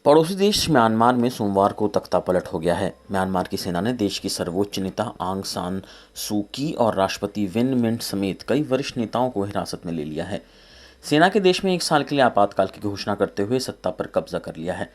पड़ोसी देश म्यांमार में सोमवार को तख्तापलट हो गया है। म्यांमार की सेना ने देश की सर्वोच्च नेता आंग सान सू की और राष्ट्रपति विन मिंट समेत कई वरिष्ठ नेताओं को हिरासत में ले लिया है। सेना के देश में 1 साल के लिए आपातकाल की घोषणा करते हुए सत्ता पर कब्जा कर लिया है।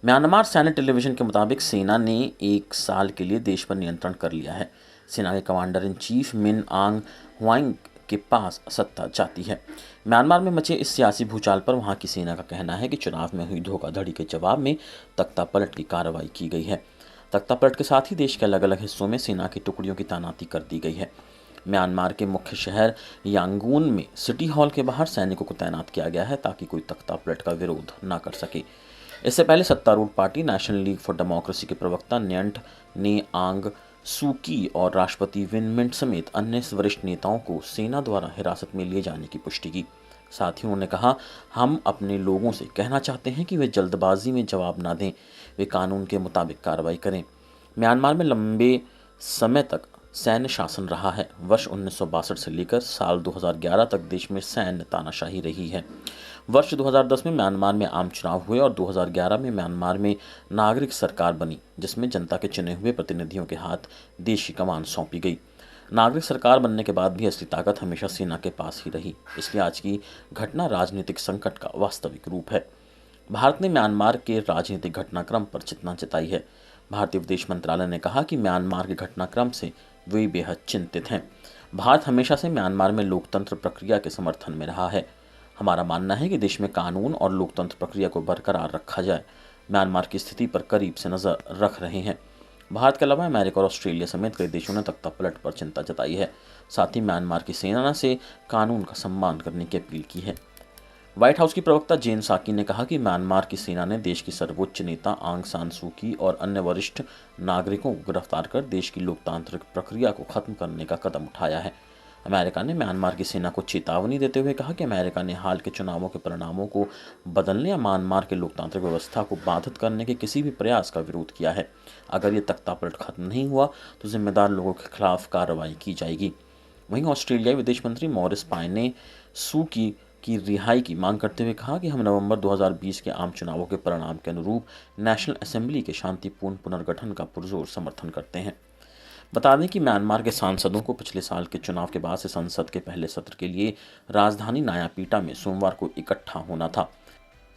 म्यांमार सैन्य टेलीविजन के मुताबिक सेना ने 1 साल के लिए देश पर नियंत्रण कर लिया है। सेना के कमांडर इन चीफ मिन आंग ह्वांग के पास सत्ता जाती है। म्यांमार में मचे इस सियासी भूचाल पर वहां की सेना का कहना है कि चुनाव में हुई धोखाधड़ी के जवाब में तख्तापलट की कार्रवाई की गई है। तख्तापलट के साथ ही देश के अलग अलग हिस्सों में सेना की टुकड़ियों की तैनाती कर दी गई है। म्यांमार के मुख्य शहर यांगून में सिटी हॉल के बाहर सैनिकों को तैनात किया गया है ताकि कोई तख्तापलट का विरोध न कर सके। इससे पहले सत्तारूढ़ party national league for democracy के प्रवक्ता न्यंट ने आंग सू की और राष्ट्रपति विन मिंट समेत अन्य वरिष्ठ नेताओं को सेना द्वारा हिरासत में लिए जाने की पुष्टि की। साथ ही उन्होंने कहा, हम अपने लोगों से कहना चाहते हैं कि वे जल्दबाजी में जवाब ना दें, वे कानून के मुताबिक कार्रवाई करें। म्यांमार में लंबे समय तक सैन्य शासन रहा है। वर्ष 1962 से लेकर साल 2011 तक देश में सैन्य तानाशाही रही है। वर्ष 2010 में म्यांमार में आम चुनाव हुए और 2011 में म्यांमार में नागरिक सरकार बनी, जिसमें जनता के चुने हुए प्रतिनिधियों के हाथ देश की कमान सौंपी गई। नागरिक सरकार बनने के बाद भी असली ताकत हमेशा सेना के पास ही रही, इसलिए आज की घटना राजनीतिक संकट का वास्तविक रूप है। भारत ने म्यांमार के राजनीतिक घटनाक्रम पर चिंता जताई है। भारतीय विदेश मंत्रालय ने कहा कि म्यांमार के घटनाक्रम से वे बेहद चिंतित हैं। भारत हमेशा से म्यांमार में लोकतंत्र प्रक्रिया के समर्थन में रहा है। हमारा मानना है कि देश में कानून और लोकतंत्र प्रक्रिया को बरकरार रखा जाए। म्यांमार की स्थिति पर करीब से नज़र रख रहे हैं। भारत के अलावा अमेरिका और ऑस्ट्रेलिया समेत कई देशों ने तख्तापलट पर चिंता जताई है। साथ ही म्यांमार की सेना से कानून का सम्मान करने की अपील की है। व्हाइट हाउस की प्रवक्ता जेन साकी ने कहा कि म्यांमार की सेना ने देश की सर्वोच्च नेता आंग सान सू की और अन्य वरिष्ठ नागरिकों को गिरफ्तार कर देश की लोकतांत्रिक प्रक्रिया को खत्म करने का कदम उठाया है। अमेरिका ने म्यांमार की सेना को चेतावनी देते हुए कहा कि अमेरिका ने हाल के चुनावों के परिणामों को बदलने या म्यांमार के लोकतांत्रिक व्यवस्था को बाधित करने के किसी भी प्रयास का विरोध किया है। अगर ये तख्तापलट खत्म नहीं हुआ तो जिम्मेदार लोगों के खिलाफ कार्रवाई की जाएगी। वहीं ऑस्ट्रेलियाई विदेश मंत्री मॉरिस पाइन ने सू की रिहाई की मांग करते हुए कहा कि हम नवंबर 2020 के आम चुनावों के परिणाम के अनुरूप नेशनल असेंबली के शांतिपूर्ण पुनर्गठन का पुरजोर समर्थन करते हैं। बता दें कि म्यांमार के सांसदों को पिछले साल के चुनाव के बाद से संसद के पहले सत्र के लिए राजधानी नायापीटा में सोमवार को इकट्ठा होना था।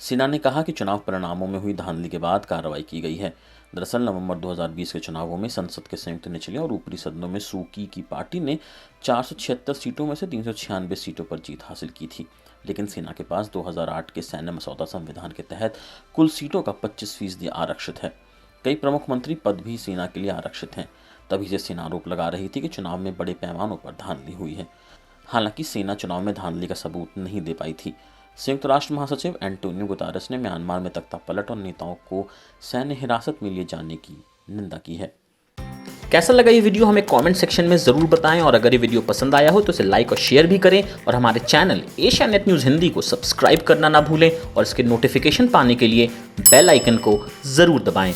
सेना ने कहा कि चुनाव परिणामों में हुई धांधली के बाद कार्रवाई की गई है। दरअसल नवंबर 2020 के चुनावों में संसद के संयुक्त निचले और ऊपरी सदनों में सू की पार्टी ने 476 सीटों में से 396 सीटों पर जीत हासिल की थी, लेकिन सेना के पास 2008 के सैन्य मसौदा संविधान के तहत कुल सीटों का 25% आरक्षित है। कई प्रमुख मंत्री पद भी सेना के लिए आरक्षित हैं। तभी से सेना आरोप लगा रही थी कि चुनाव में बड़े पैमानों पर धांधली हुई है। हालांकि सेना चुनाव में धांधली का सबूत नहीं दे पाई थी। संयुक्त राष्ट्र महासचिव एंटोनियो गुतारेस ने म्यांमार में तख्तापलट और नेताओं को सैन्य हिरासत में लिए जाने की निंदा की है। कैसा लगा ये वीडियो हमें कमेंट सेक्शन में जरूर बताएं और अगर ये वीडियो पसंद आया हो तो इसे लाइक और शेयर भी करें और हमारे channel Asia net news Hindi को सब्सक्राइब करना ना भूलें और इसके नोटिफिकेशन पाने के लिए बेल आइकन को जरूर दबाएं।